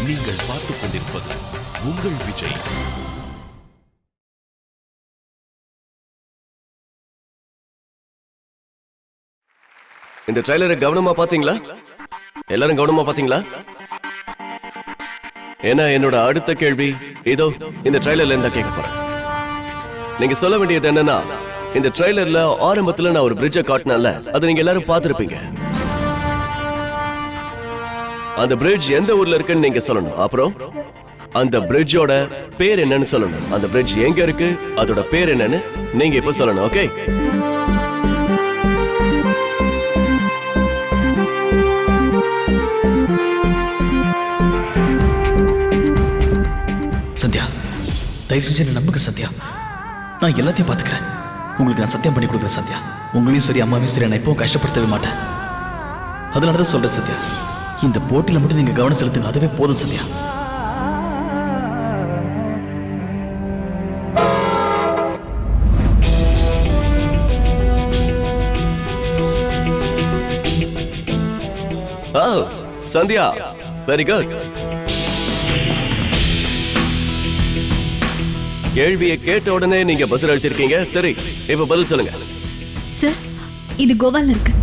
நீங்கள் பார்த்துக் கொண்டிருப்பது உங்கள் விஜய். இந்த ட்ரைலரை கவனமா பாத்தீங்களா? எல்லாரும் கவனமா பாத்தீங்களா? ஏன்னா என்னோட அடுத்த கேள்வி இதோ இந்த ட்ரைலர்ல இருந்தா கேட்க போறேன். நீங்க சொல்ல வேண்டியது என்னன்னா, இந்த ட்ரைலர்ல ஆரம்பத்துல நான் ஒரு பிரிட்ஜை காட்டினேன்ல, அதை நீங்க எல்லாரும் பார்த்திருப்பீங்க. அந்த பிரிட்ஜ் எந்த ஊர்ல இருக்குன்னு நீங்க சொல்லணும். அப்புறம் அந்த பிரிட்ஜோட பேர் என்னன்னு சொல்லணும். அந்த பிரிட்ஜ் எங்க இருக்கு, அதோட பேர் என்னன்னு நீங்க இப்ப சொல்லணும். ஓகே? சத்யா, தயவு செஞ்சு என்ன நம்புங்க சத்யா. நான் எல்லாத்தையும் பாத்துக்கிறேன். உங்களுக்கு நான் சத்தியம் பண்ணி கொடுக்குறேன் சத்யா. உங்களையும் சரி அம்மாவையும் சரி நான் எப்பவும் கஷ்டப்படுத்தவே மாட்டேன். அதனாலதான் சொல்றேன் சத்யா, இந்த போட்டியில மட்டும் நீங்க கவனம் செலுத்துங்க, அதுவே போதும் சத்யா. Sandhya, very good. கேள்வியை கேட்ட உடனே நீங்க பதில் அளிச்சிருக்கீங்க. சரி, இப்ப பதில் சொல்லுங்க. சார், இது கோவால இருக்கு.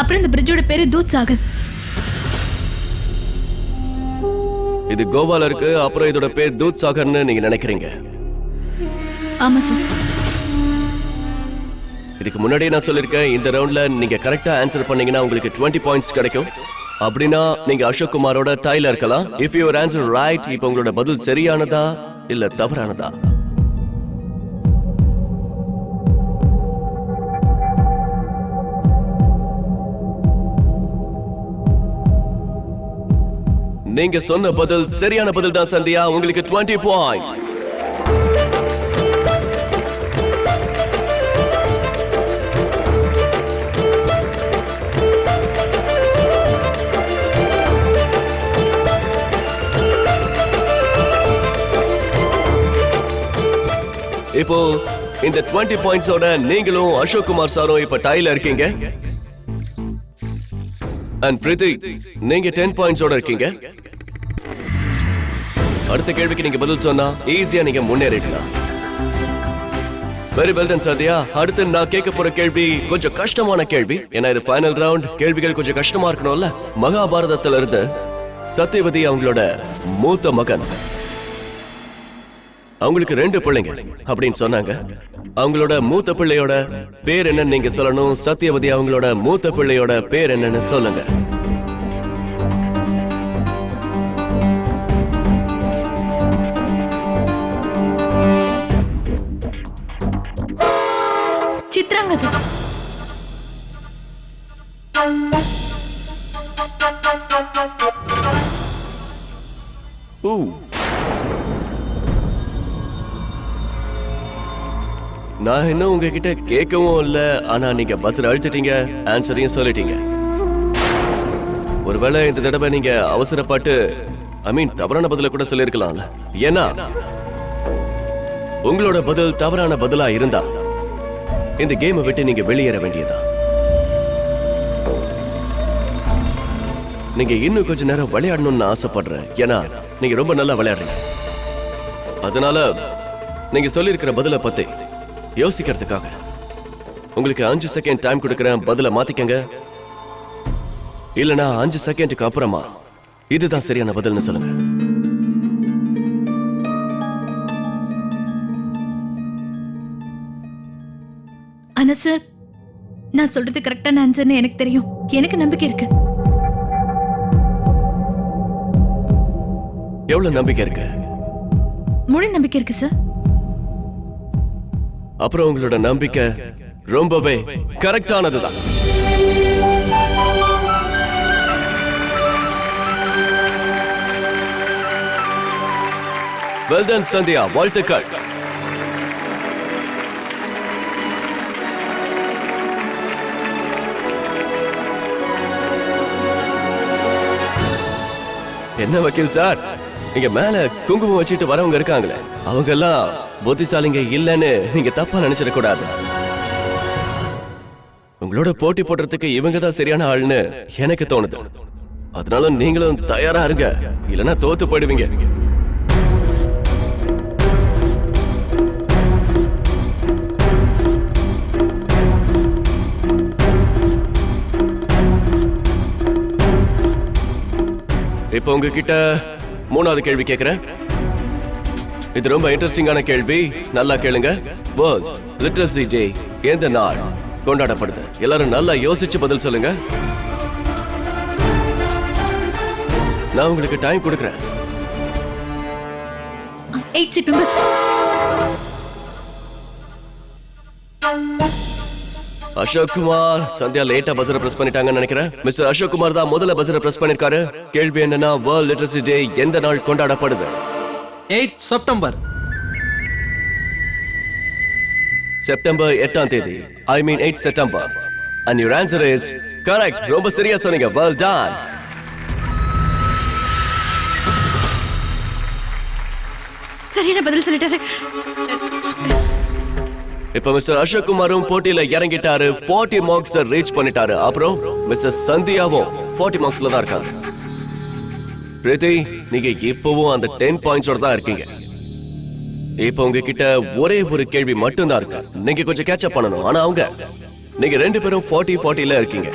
அப்புறம் இந்த பிரிட்ஜோட பேரு தூத் சாகர். இது கோவால இருக்கு, அப்புறம் இதோட பேர் தூத் சாகர்னு நீங்க நினைக்கிறீங்க? ஆமா சார். இதுக்கு முன்னாடியே நான் சொல்லிருக்கேன், இந்த ரவுண்ட்ல நீங்க கரெக்டா ஆன்சர் பண்ணீங்கன்னா உங்களுக்கு 20 பாயிண்ட்ஸ் கிடைக்கும். அப்படின்னா நீங்க அசோக் குமாரோட டைல இருக்கலாம். இஃப் யுவர் ஆன்சர் ரைட், இப்போ உங்களோட பதில் சரியானதா இல்ல தவறானதா? நீங்க சொன்ன பதில் சரியான பதில் தான் சந்தியா. உங்களுக்கு 20 பாயிண்ட்ஸ். இப்போ இந்த 20 பாயிண்ட்ஸோட நீங்களும் அசோக் குமார் சாரும் இப்ப டைல இருக்கீங்க. அண்ட் பிரீத்தி, நீங்க 10 பாயிண்ட்ஸோட இருக்கீங்க. அடுத்த கேள்விக்கு நீங்க பதில் சொன்னா ஈஸியா நீங்க முன்னேறிடலாம். Very well done Sathya. அடுத்து நான் கேட்க போற கேள்வி கொஞ்சம் கஷ்டமான கேள்வி. ஏன்னா இது ஃபைனல் ரவுண்ட், கேள்விகள் கொஞ்சம் கஷ்டமா இருக்கணும்ல. மகாபாரதத்துல இருந்து சத்தியவதி அவங்களோட மூத்த மகன், அவங்களுக்கு 2 பிள்ளைங்க அப்படின்னு சொன்னாங்க. அவங்களோட மூத்த பிள்ளையோட பேர் என்னன்னு நீங்க சொல்லணும். சத்தியவதி அவங்களோட மூத்த பிள்ளையோட பேர் என்னன்னு சொல்லுங்க. சித்ராங்கதை. நான் இன்னும் உங்ககிட்ட கேட்கவும் இல்ல, ஆனா நீங்க பஸ்ல அழுத்திட்டீங்க, ஆன்சரையும் சொல்லிட்டீங்க. ஒருவேளை இந்த தடவை நீங்க அவசரப்பட்டு தவறான பதில கூட சொல்லிருக்கலாம்ல. ஏன்னா உங்களோட பதில் தவறான பதிலா இருந்தா இந்த கேமை விட்டு நீங்க வெளியேற வேண்டியதா. நீங்க இன்னும் கொஞ்ச நேரம் விளையாடணும்னு ஆசைப்படுறேன். ஏன்னா நீங்க ரொம்ப நல்லா விளையாடுறீங்க. அதனால நீங்க சொல்லியிருக்கிற பதில பத்தி யோசிக்கிறதுக்காக உங்களுக்கு 5 செகண்ட் டைம் கொடுக்கிறேன். பதில மாத்திக்கங்க. இல்லனா 5 செகண்டுக்கு அப்புறமா இதுதான் சரியான பதில்னு சொல்லுங்க. ஆனா சார், நான் சொல்றது கரெக்டான ஆன்சர்னு எனக்கு தெரியும். எனக்கு நம்பிக்கை இருக்கு. எவ்வளவு நம்பிக்கை இருக்கு? முழு நம்பிக்கை இருக்கு சார். அப்புறம் உங்களோட நம்பிக்கை ரொம்பவே கரெக்டானதுதான். வெல் டன் சந்தியா, வாழ்த்துக்கள். என்ன வக்கீல் சார், இங்க மேல குங்குமம் வச்சுட்டு வரவங்க இருக்காங்களே, அவங்க எல்லாம் புத்திசாலிங்க இல்லன்னு நீங்க தப்பா நினைச்சிடக் கூடாது. உங்களோட போட்டி போடுறதுக்கு இவங்க தான் சரியான ஆள்னு எனக்கு தோணுது. அதனால நீங்களும் தயாரா இருங்க. இல்லனா தோத்து போயிடுவீங்க. இப்போ உங்ககிட்ட மூணாவது கேள்வி கேக்குறேன். இது ரொம்ப இன்ட்ரெஸ்டிங்கான கேள்வி, நல்லா கேளுங்க. வேர்ல்ட் லிட்ரஸி டே எந்த நாள் கொண்டாடப்படுது? எல்லாரும் நல்லா யோசிச்சு பதில் சொல்லுங்க. நான் உங்களுக்கு டைம் கொடுக்கிறேன். 8 செப்டம்பர். அசோக் குமார், சந்தியா லேட்டா பஸரை பிரஸ் பண்ணிட்டாங்கன்னு நினைக்கிறேன். மிஸ்டர் அசோக் குமார் தான் முதல்ல பஸரை பிரஸ் பண்ணிருக்காரு. கேள்வி என்னன்னா, வேர்ல்ட் லிட்ரஸி டே எந்த நாள் கொண்டாடப்படுது? 8 செப்டம்பர். செப்டம்பர் 8ஆம் தேதி. I mean 8 September. And your answer is correct. ரொம்ப சரியா சொன்னீங்க. Well done. சரியான பதில் சொல்லிட்டாரு. இப்ப மிஸ்டர் அசோக் குமாரும் போட்டியில இறங்கிட்டாரு. 40 மார்க்ஸ் ரீச் பண்ணிட்டாரு. அப்புறம் மிஸ்டர் சந்தியாவும் 40 மார்க்ஸ்ல தான் இருக்காங்க. பிரீத்தி, நீங்க இப்பவும் அந்த 10 பாயிண்ட்ஸோட தான் இருக்கீங்க. இப்ப உங்ககிட்ட ஒரே ஒரு கேள்வி மட்டும் தான் இருக்கு. நீங்க கொஞ்சம் கேட்சப் பண்ணணும். ஆனா நீங்க ரெண்டு பேரும் 40-40ல இருக்கீங்க.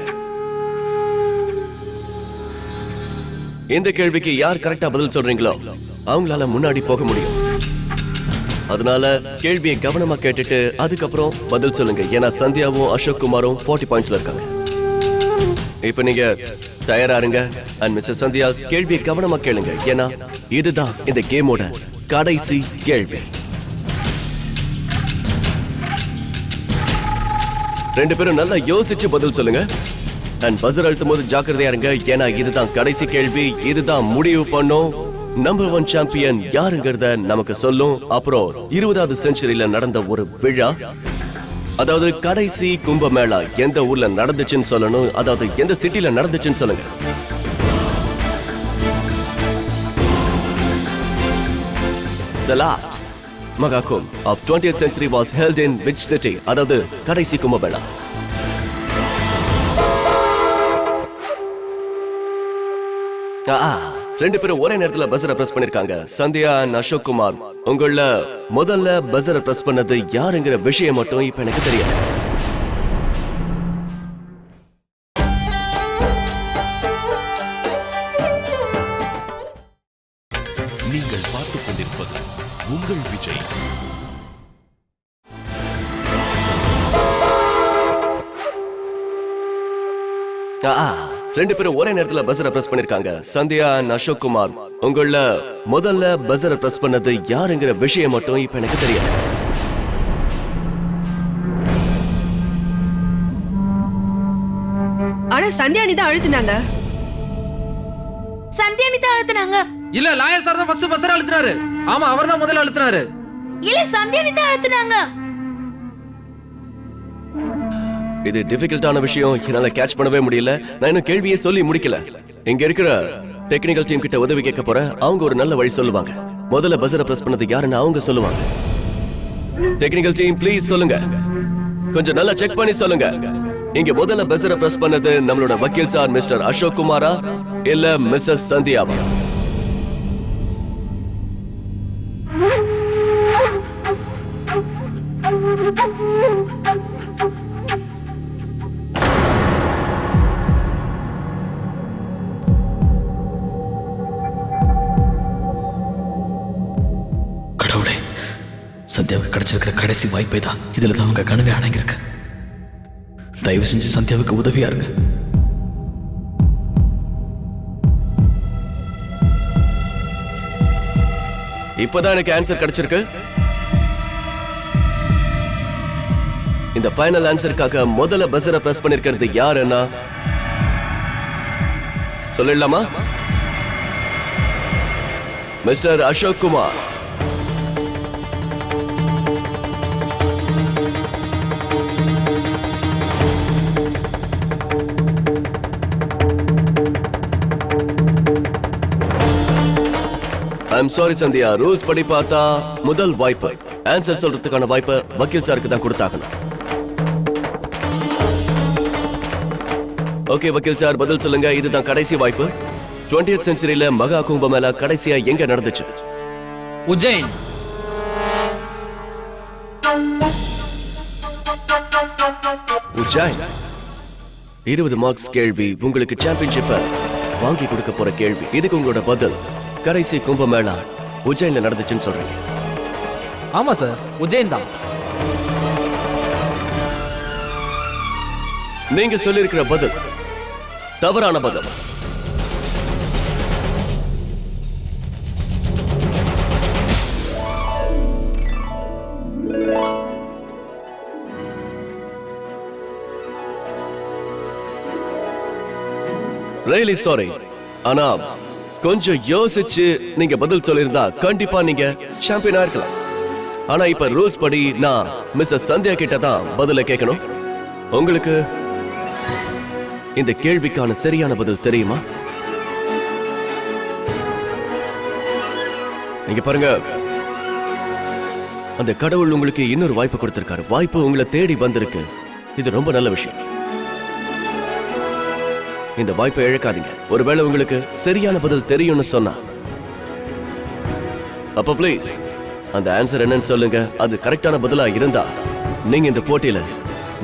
இந்த கேள்விக்கு யார் கரெக்டா பதில் சொல்றீங்களோ அவங்களால முன்னாடி போக முடியும். அதனால கேள்வியை கவனமா கேட்டுட்டு அதுக்கப்புறம் பதில் சொல்லுங்க. ஏன்னா சந்தியாவும் அசோக் குமாரும் 40 பாயிண்ட்ஸ்ல இருக்காங்க. இப்ப நீங்க தயாரா இருங்க. அண்ட் மிஸ்டர் சந்தியா, கேள்வியை கவனமா கேளுங்க. ஏன்னா இதுதான் இந்த கேமோட கடைசி கேள்வி. ரெண்டு பேரும் நல்லா யோசிச்சு பதில் சொல்லுங்க. அண்ட் பஸர் அழுத்தும் போது ஜாக்கிரதையா இருங்க. ஏன்னா இதுதான் கடைசி கேள்வி. இதுதான் முடிவு பண்ணும் நம்பர் 1 சாம்பியன் யாருங்கிறத நமக்கு சொல்லும். அப்புறம் 20வது செஞ்சுரியில நடந்த ஒரு விழா, அதாவது கடைசி கும்பமேளா எந்த ஊர்ல நடந்துச்சுன்னு சொல்லணும். அதாவது எந்த சிட்டில நடந்துச்சுன்னு சொல்லுங்க. The last Maga Kumbh of 20th century was held in which city? அதாவது கடைசி கும்பமேளா. ரெண்டு பேரும் ஒரே நேரத்துல பஸரை பிரஸ் பண்ணிருக்காங்க. சந்தியா அண்ட் அசோக் குமார், உங்கள முதல்ல பஸரை பிரஸ் பண்ணது யாருங்கிற விஷயம் மட்டும் இப்ப எனக்கு தெரியாது. நீங்கள் பார்த்துக் கொண்டிருப்பது உங்கள் விஜய். ரெண்டு பேரும் ஒரே நேரத்துல பஸரை பிரஸ் பண்ணிருக்காங்க. சந்தியா அண்ட் அசோக் குமார், உங்கள முதல்ல பஸரை பிரஸ் பண்ணது யாருங்கிற விஷயம் மட்டும் இப்ப எனக்கு தெரியாது. ஆனா சந்தியானி தான் அழுத்தினாங்க. சந்தியானி தான் அழுத்துனாங்க. இல்ல, லாயர் சார் தான் ஃபர்ஸ்ட் பஸரை அழுத்துறாரு. ஆமா, அவர் தான் முதல்ல அழுத்துறாரு. இல்ல, சந்தியானி தான் அழுத்துனாங்க. இது டிஃபிகல்ட்டான விஷயம். என்னால கேட்ச் பண்ணவே முடியல. நான் இன்னும் கேள்வியே சொல்லி முடிக்கல. இங்க இருக்கிற டெக்னிக்கல் டீம் கிட்ட உதவி கேட்க போறேன். அவங்க ஒரு நல்ல வழி சொல்லுவாங்க. முதல்ல பஸரை பிரஸ் பண்ணது யாருன்னு அவங்க சொல்லுவாங்க. டெக்னிக்கல் டீம் ப்ளீஸ் சொல்லுங்க. கொஞ்சம் நல்லா செக் பண்ணி சொல்லுங்க. இங்க முதல்ல பஸரை பிரஸ் பண்ணது நம்மளோட வக்கீல் சார் மிஸ்டர் அசோக் குமாரா இல்ல மிஸ்ஸஸ் சந்தியாவா? கடவுளே, சந்தியாவுக்கு கிடைச்சிருக்கிற கடைசி வாய்ப்பை தான் இதுல தான் அவங்க கனவே அடங்கியிருக்கு. தயவு செஞ்சு சந்தியாவுக்கு உதவியா இருங்க. இப்பதான் எனக்கு ஆன்சர் கிடைச்சிருக்கு. இந்த ஃபைனல் ஆன்சருக்காக முதல்ல பஸரை பிரஸ் பண்ணிருக்கிறது யாருன்னா சொல்லிடலாமா? Mister Ashok Kumar. I'm sorry Sandhya, rules படி பார்த்தா முதல் வாய்ப்பு ஆன்சர் சொல்றதுக்கான வாய்ப்பை வக்கீல் சாருக்கு தான் கொடுத்தாகணும். ஓகே வக்கீல் சார், பதில் சொல்லுங்க. இதுதான் கடைசி வாய்ப்பு. 20th செஞ்சுரியில மகா கும்பமேளா கடைசியா எங்க நடந்துச்சு? உஜ்ஜைன். உஜ்ஜைன். 20 மார்க்ஸ் கேள்வி, உங்களுக்கு சாம்பியன்ஷிப்பை வாங்கி கொடுக்க போற கேள்வி. இதுக்கு உங்களோட பதில் கடைசி கும்பமேளா உஜ்ஜைன்ல நடந்துச்சுன்னு சொல்றீங்க. ஆமா சார், உஜ்ஜைன் தான். நீங்க சொல்லியிருக்கிற பதில் தவறான பதில். Really sorry. ஆனா கொஞ்சம் யோசிச்சு நீங்க பதில் சொல்லியிருந்தா கண்டிப்பா நீங்க சாம்பியனா இருக்கலாம். ஆனா இப்ப ரூல்ஸ் படி நான் மிஸ்ஸஸ் சந்தியா கிட்ட தான் பதில கேட்கணும். உங்களுக்கு இந்த கேள்விக்கான சரியான பதில் தெரியுமா? நீங்க பாருங்க, அந்த கடவுள் உங்களுக்கு இன்னொரு வாய்ப்பு கொடுத்திருக்காரு. வாய்ப்பு உங்களை தேடி வந்திருக்கு. இது ரொம்ப நல்ல விஷயம். இந்த வாய்ப்பை இழக்காதீங்க. ஒருவேளை உங்களுக்கு சரியான பதில் தெரியும்னு சொன்னா அப்ப ப்ளீஸ் அந்த ஆன்சர் என்னன்னு சொல்லுங்க. அது கரெக்டான பதிலா இருந்தா நீங்க இந்த போட்டியில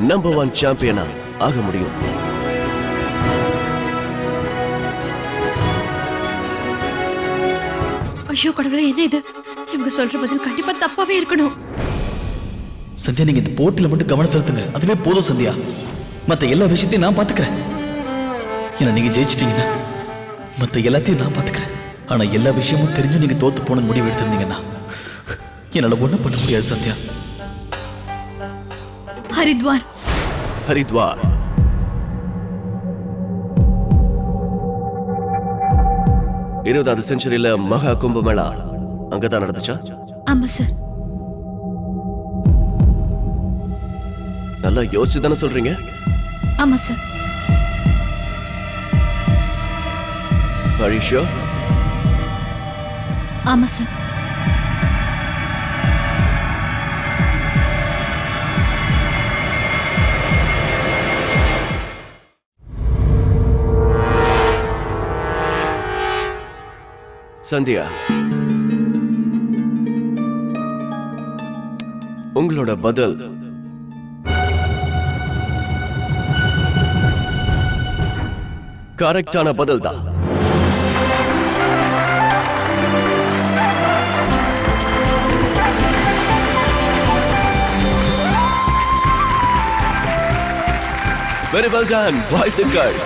நம்பர் 1 சாம்பியனா ஆக முடியும். ஐயோ கடவுளே, என்ன இது? இவங்க சொல்ற பதில் கண்டிப்பா தப்பாவே இருக்கணும். சந்தியா, நீங்க இந்த போட்டியில மட்டும் கவனம் செலுத்துங்க. அதுவே போதும் சந்தியா. மத்த எல்லா விஷயத்தையும் நான் பாத்துக்கிறேன். ஏன்னா நீங்க ஜெயிச்சிட்டீங்கன்னா மத்த எல்லாத்தையும் நான் பாத்துக்கிறேன். ஆனா எல்லா விஷயமும் தெரிஞ்சும் நீங்க தோத்து போன முடிவு எடுத்திருந்தீங்கன்னா என்னால ஒண்ணும் பண்ண முடியாது சந்தியா. ஹரித்வார். ஹரித்வார். இருபதாவது செஞ்சுரியில மகா கும்பமேளா அங்கதான் நடந்துச்சா? ஆமா சார். நல்லா யோசிச்சு தானே சொல்றீங்க? ஆமா சார். Are you sure? ஆமா சார். சந்தியா, உங்களோட பதில் கரெக்டான பதில் தான். Very well done. வாழ்த்துக்கள்.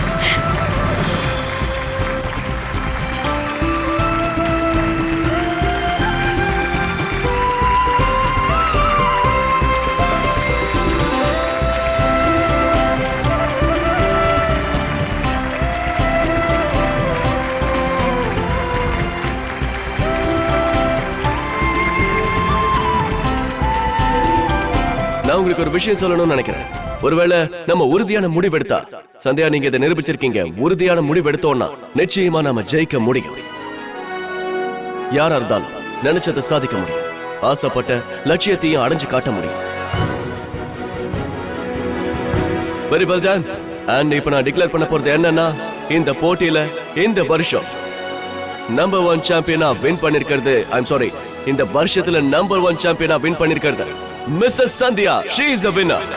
நான் உங்களுக்கு ஒரு விஷயம் சொல்லணும்னு நினைக்கிறேன். ஒருவேளை நம்ம உறுதியான முடிவெடுத்தா, சந்தியா நீங்க இதை நிரூபிச்சிருக்கீங்க, உறுதியான முடிவெடுத்தோம்னா நிச்சயமா நாம ஜெயிக்க முடியும். யாரா இருந்தாலும் நினைச்சதை சாதிக்க முடியும். ஆசைப்பட்ட லட்சியத்தையும் அடைஞ்சு காட்ட முடியும். Very well ton. அண்ட் இப்ப நான் டிக்ளேர் பண்ண போறது என்னன்னா, இந்த போட்டியில இந்த வருஷம் நம்பர் 1 சாம்பியனா வின் பண்ணிருக்கிறது, ஐம் சாரி, இந்த வருஷத்துல நம்பர் 1 சாம்பியனா வின் பண்ணிருக்கிறது missus Sandhya. She is the winner.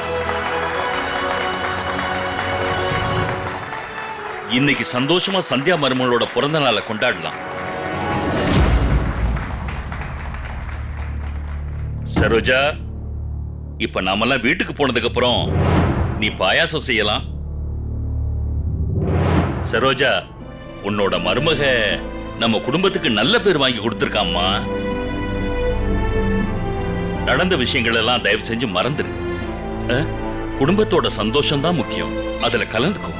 இன்னைக்கு சந்தோஷமா சந்தியா மருமகளோட பிறந்த நாளை கொண்டாடலாம். சரோஜா, இப்ப நாமெல்லாம் வீட்டுக்கு போனதுக்கு அப்புறம் நீ பாயாசம் செய்யலாம். சரோஜா, உன்னோட மருமக நம்ம குடும்பத்துக்கு நல்ல பேர் வாங்கி கொடுத்திருக்காம்மா. நடந்த விஷயங்கள் எல்லாம் தயவு செஞ்சு மறந்துரு. குடும்பத்தோட சந்தோஷம் தான் முக்கியம். அதுல கலந்துக்கும்.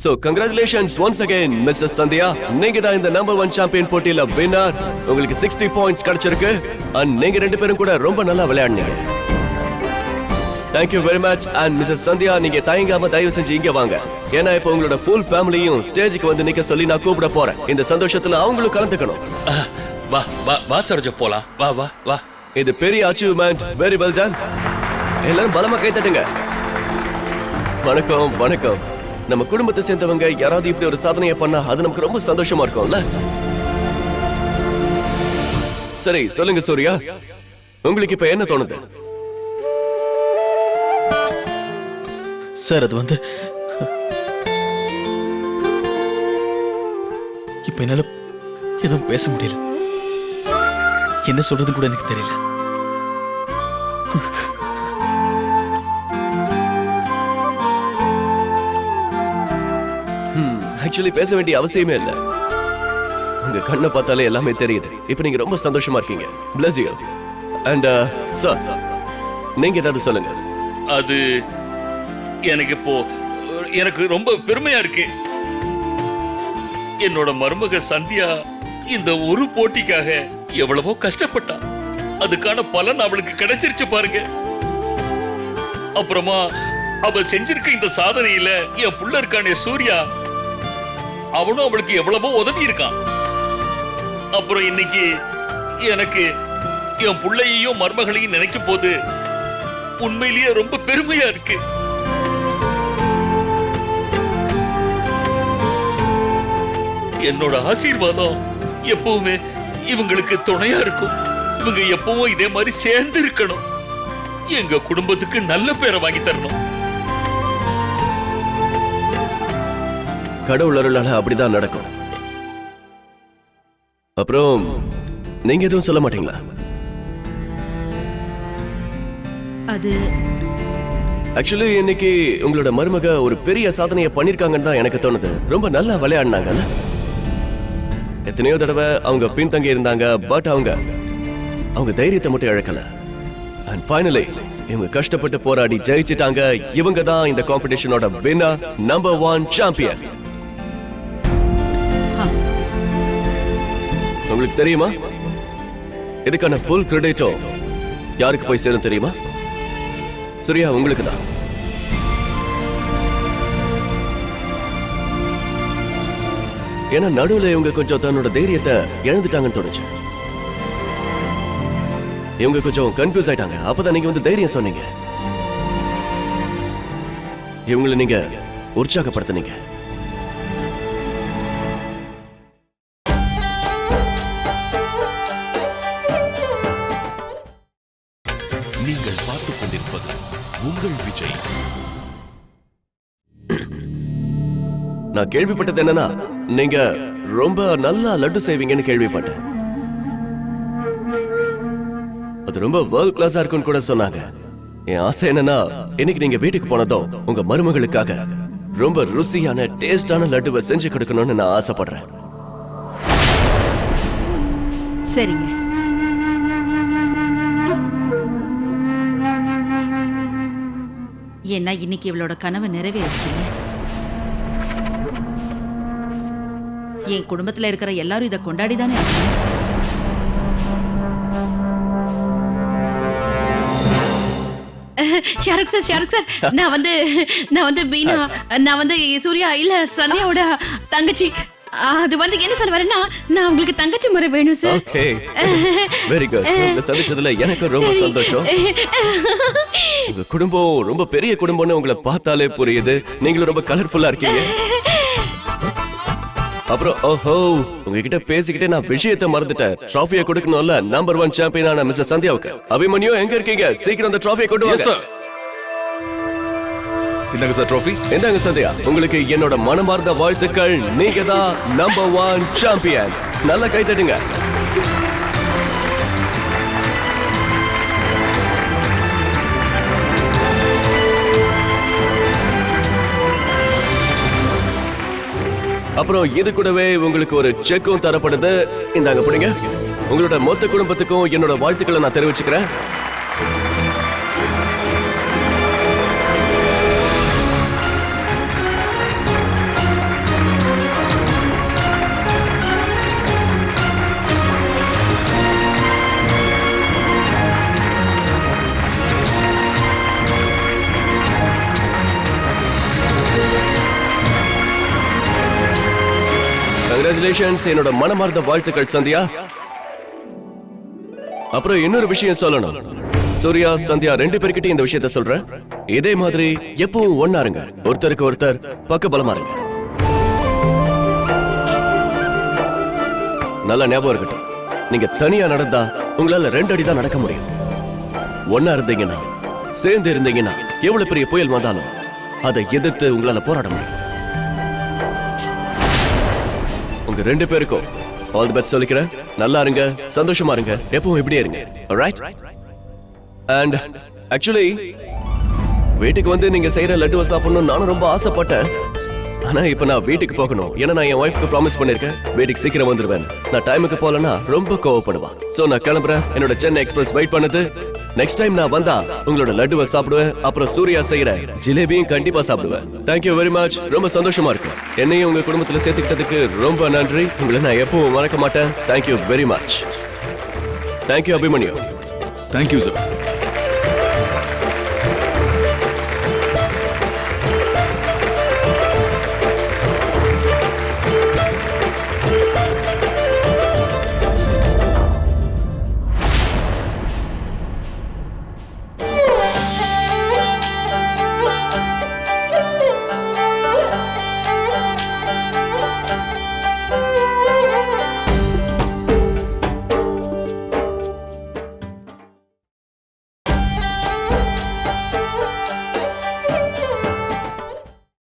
So congratulations once again Mrs. Sandhya. நீங்க தான் இந்த நம்பர் 1 சாம்பியன் போட்டியில வின்னர். உங்களுக்கு 60 பாயிண்ட்ஸ் கிடைச்சிருக்கு. and நீங்க ரெண்டு பேரும் கூட ரொம்ப நல்லா விளையாடுனீங்க. Thank you very much. and Mrs. Sandhya, நீங்க தயங்காம தயவு செஞ்சு இங்க வாங்க. ஏன்னா இப்போ உங்களோட ஃபுல் ஃபேமிலியும் ஸ்டேஜுக்கு வந்து நிக்க சொல்லி நான் கூப்பிட போறேன். இந்த சந்தோஷத்துல அவங்களும் கலந்துக்கணும். வா வா வா சரோஜா போலாம். வா வா வா. இது பெரிய அச்சீவ்மெண்ட். Very well ton. எல்லாரும் பலமா கை தட்டுங்க. வணக்கம் வணக்கம். நம்ம குடும்பத்தை சேர்ந்தவங்க யாராவது இப்படி ஒரு சாதனையை பண்ணா அது நமக்கு ரொம்ப சந்தோஷமா இருக்கும்ல. சரி சொல்லுங்க சூர்யா, உங்களுக்கு இப்ப என்ன தோணுது? சார் அது வந்து இப்ப என்னால எதுவும் பேச முடியல. என்ன சொல்றது கூட எனக்கு தெரியல. ஆக்சுவலி பேச வேண்டிய அவசியமே இல்ல. உங்க கண்ணை பார்த்தாலே எல்லாமே தெரியுது. இப்ப நீங்க ரொம்ப சந்தோஷமா இருக்கீங்க. Bless you. And sir, நீங்க ஏதாவது சொல்லுங்க. அது எனக்கு இப்போ எனக்கு ரொம்ப பெருமையா இருக்கு. என்னோட மருமக சந்தியா இந்த ஒரு போட்டிக்காக எவ்வளவோ கஷ்டப்பட்டா. அதுக்கான பலன் அவளுக்கு கிடைச்சிருச்சு பாருங்க. அப்புறமா அவ செஞ்சிருக்க இந்த சாதனையில என் புள்ள இருக்கானே சூர்யா, அவனும் அவளுக்கு எவ்வளவோ உதவி இருக்கான். அப்புறம் இன்னைக்கு எனக்கு என் புள்ளையையும் மருமகளையும் நினைக்கும் போது உண்மையிலேயே ரொம்ப பெருமையா இருக்கு. என்னோட ஆசீர்வாதம் எப்பவுமே இவங்களுக்கு துணையா இருக்கும். இவங்க எப்பவும் இதே மாதிரி சேர்ந்து இருக்கணும். எங்க குடும்பத்துக்கு நல்ல பேரை வாங்கி தரணும். கடவுள் அருளால அப்படிதான் நடக்கும். அப்புறம் நீங்க எதுவும் சொல்ல மாட்டீங்களா? அது ஆக்சுவலி இன்னைக்கு உங்களோட மருமக ஒரு பெரிய சாதனையை பண்ணிருக்காங்கன்னு தான் எனக்கு தோணுது. ரொம்ப நல்லா விளையாடினாங்க. எத்தனையோ தடவை அவங்க பின்தங்கி இருந்தாங்க. பட் அவங்க தைரியத்தை மட்டும் இழக்கல. அண்ட் ஃபைனலி இவங்க கஷ்டப்பட்டு போராடி ஜெயிச்சிட்டாங்க. இவங்க தான் இந்த காம்படிஷனோட வின்னர், நம்பர் 1 சாம்பியன். உங்களுக்கு தெரியுமா இதுக்கான ஃபுல் கிரெடிட்டும் யாருக்கு போய் சேரும் தெரியுமா? சூர்யா, உங்களுக்கு தான். ஏன்னா நடுவுல இவங்க கொஞ்சம் தன்னோட தைரியத்தை இழந்துட்டாங்கன்னு தோணுச்சு. இவங்க கொஞ்சம் கன்ஃபியூஸ் ஆயிட்டாங்க. அப்பதான் நீங்க வந்து தைரியம் சொன்னீங்க. இவங்களை நீங்க உற்சாகப்படுத்தினீங்க. நீங்கள் பார்த்துக் கொண்டிருப்பது உங்கள் விஜய். நான் கேள்விப்பட்டது என்னன்னா, நீங்க ரொம்ப நல்லா லட்டு செய்வீங்கன்னு கேள்விப்பட்டேன். அது ரொம்ப வேர்ல்ட் கிளாஸா இருக்குன்னு கூட சொன்னாங்க. என் ஆசை என்னன்னா, இன்னைக்கு நீங்க வீட்டுக்கு போனதும் உங்க மருமகளுக்காக ரொம்ப ருசியான டேஸ்டான லட்டுவை செஞ்சு கொடுக்கணும்னு நான் ஆசைப்படுறேன். சரிங்க. ஏன்னா இன்னைக்கு இவளோட கனவு நிறைவேறிச்சுங்க. என் குடும்பத்துல இருக்கிற எல்லாரும் இதை கொண்டாடி தானே ஆகணும். ஷாருக் சார், நான் வந்து பீனா, நான் வந்து சூர்யா இல்ல சந்தியாவோட தங்கச்சி. அது வந்து என்ன சொல்ல வரேன்னா, நான் உங்களுக்கு தங்கச்சி முறை வேணும் சார். Okay, very good. உங்களை சந்திச்சதுல எனக்கு ரொம்ப சந்தோஷம். உங்க குடும்பம் ரொம்ப பெரிய குடும்பம்னு உங்களை பார்த்தாலே புரியுது. நீங்களும் ரொம்ப கலர்ஃபுல்லா இருக்கீங்க. அப்புறம் ஓஹோ, உங்ககிட்ட பேசிக்கிட்டே நான் விஷயத்தை மறந்துட்டேன். ட்ராஃபியை கொடுக்கணும்ல நம்பர் 1 சாம்பியனான மிஸ்டர் சந்தியாவுக்கு. அபிமன்யு எங்க இருக்கீங்க? சீக்கிரம் அந்த ட்ராஃபியை கொண்டு வாங்க. இந்தாங்க சார் ட்ராஃபி. இந்தாங்க சந்தியா, உங்களுக்கு என்னோட மனமார்ந்த வாழ்த்துக்கள். நீங்க தான் நம்பர் 1 சாம்பியன். நல்ல கை தட்டுங்க. அப்புறம் இது கூடவே உங்களுக்கு ஒரு செக்கும் தரப்படுது. இந்தாங்க பிடிங்க. உங்களோட மொத்த குடும்பத்துக்கும் என்னோட வாழ்த்துக்களை நான் தெரிவிச்சுக்கிறேன். கங்க்ராச்சுலேஷன்ஸ். என்னோட மனமார்ந்த வாழ்த்துக்கள் சந்தியா. அப்புறம் இன்னொரு விஷயம் சொல்லணும். சூர்யா சந்தியா 2 பேர்கிட்டயும் இந்த விஷயத்த சொல்றேன். இதே மாதிரி எப்பவும் ஒண்ணா இருங்க. ஒருத்தருக்கு ஒருத்தர் பக்கபலமா இருங்க. நல்லா ஞாபகம் இருக்கட்டும். நீங்க தனியா நடந்தா உங்களால 2 அடி தான் நடக்க முடியும். ஒண்ணா இருந்தீங்கன்னா, சேர்ந்து இருந்தீங்கன்னா, எவ்வளவு பெரிய புயல் வந்தாலும் அதை எதிர்த்து உங்களால போராட முடியும். உங்க 2 பேருக்கும் ஆல் தி பெஸ்ட் சொல்லிக்கிறேன். நல்லா இருங்க, சந்தோஷமா இருங்க, எப்பவும் இப்படியே இருங்க. ஆல்ரைட்? அண்ட் ஆக்சுவலி வீட்டுக்கு வந்து நீங்க செய்யற லட்டுவை சாப்பிடணும் நானும் ரொம்ப ஆசைப்பட்டேன். ஆனா இப்ப நான் வீட்டுக்கு போகணும். ஏன்னா நான் என் ஒய்ஃப்க்கு ப்ராமிஸ் பண்ணிருக்கேன், வீட்டுக்கு சீக்கிரம் வந்துருவேன். நான் டைமுக்கு போலனா ரொம்ப கோவப்படுவான். சோ நான் கிளம்புறேன். என்னோட சென்னை எக்ஸ்பிரஸ் வெயிட் பண்ணுது. நெக்ஸ்ட் டைம் நான் வந்தா உங்களோட லட்டுவை சாப்பிடுவேன். அப்புறம் சூர்யா செய்யற ஜிலேபியும் கண்டிப்பா சாப்பிடுவேன். Thank you very much. ரொம்ப சந்தோஷமா இருக்கு. என்னையும் உங்க குடும்பத்துல சேர்த்துக்கிட்டதுக்கு ரொம்ப நன்றி. உங்களை நான் எப்பவும் மறக்க மாட்டேன். Thank you very much. Thank you Abhimanyu. Thank you sir.